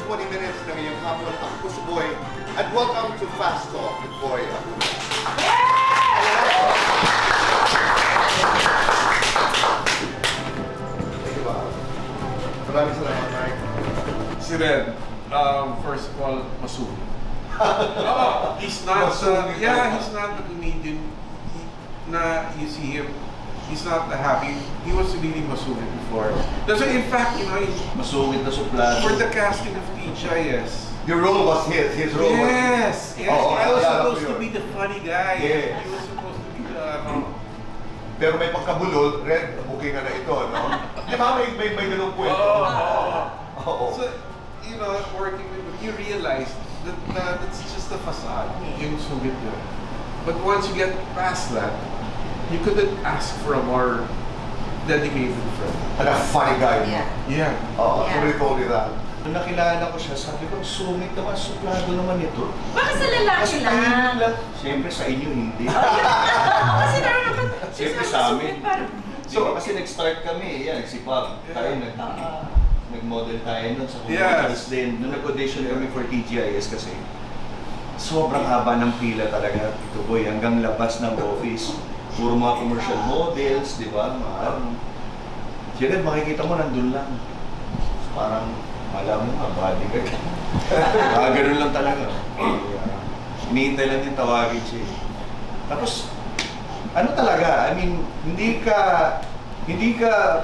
20 minutes ng iyong hapon. Ako po si Boy. And welcome to Fast Talk with Boy. Thank you, Bob. Maraming salamat, Mike. Si Red, first of all, masugid. He's not, he's not the comedian you see him. He's not happy. He was really masugid before. That's why, in fact, you know, Masungit na suplado. for the casting of TGIS. Your role was his role was Yes, yes. Oo, I was naalala ko supposed to yun. be the funny guy. Yes. He was supposed to be the, Pero may pagkabulol, Red, booking na ito, no? Di ba may ganung kwento? Oo. So, you know, working with him, you realize that that's just a facade. Yung sugid yun. But once you get past that, you couldn't ask for a more dedicated friend. And a funny guy. Yeah. Yeah. Oo, Yeah. somebody told me that. Nung nakilala ko siya, sabi ko, sungit naman, suplado naman ito. Baka sa lalaki Kasi lang. tahimik lang. Siyempre sa inyo hindi. Kasi naman, Siyempre sa amin. So, kasi nag-start kami, yan, nagsipag. Tayo nag-model tayo nun sa commercials din. Nung nag-audition kami for TGIS kasi, sobrang haba ng pila talaga, Tito Boy, hanggang labas ng office. Puro mga commercial models, di ba? Siyempre, makikita mo nandun lang. Parang, alam mo, bodyguard. Ganun lang talaga. Iniintay lang yung tawagin siya. Tapos, ano talaga, I mean, hindi ka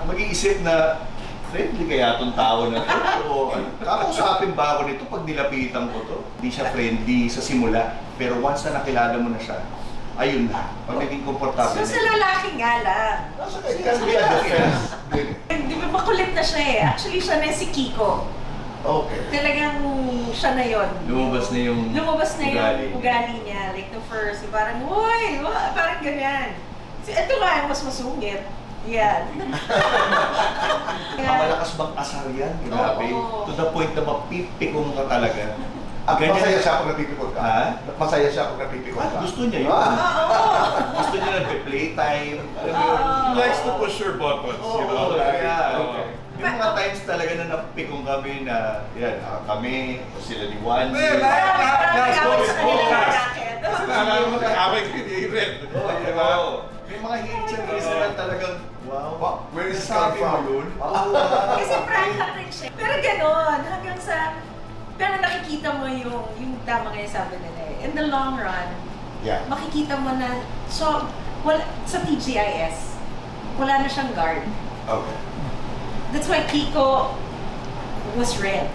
mag-iisip na friendly kaya itong tao na to. O kakausapin ba ako nito pag nilapitan ko to? Hindi siya friendly sa simula. Pero once na nakilala mo na siya, ayun na. Pag naging komportable So sa lalaki nga lang. It can be a defense. Di ba makulit na siya eh. Actually siya na si Kiko. Okay. Talagang siya na yon. Lumabas na yung ugali niya. Like the first, parang, uy, parang ganyan. So, ito nga, mas masungit. Yan. Malakas bang asar yan? Grabe. Oo. To the point na mapipikong ka talaga. At masaya siya kung napipikot ka. Ha? Masaya siya kung napipikot ka. Gusto niya yun. Gusto niya nagpe-playtime. Alam mo yun? He likes to push your buttons, you know? Yeah. Okay. May mga times talaga na napikong kami na, yan, kami, o sila ni Juan. Nag-away sa kanila ng racket. Kasi naalala mo nag-away kayo ni Red. May mga hits and reason na talagang, wow, Where is this sabi come mo from? yun? Kasi prank lang rin siya. Pero ganon, hanggang sa, pero nakikita mo yung tama nga yung sabi nila eh. In the long run, Yeah. makikita mo na, so, sa TGIS, wala na siyang guard. Okay. That's why Kiko was red.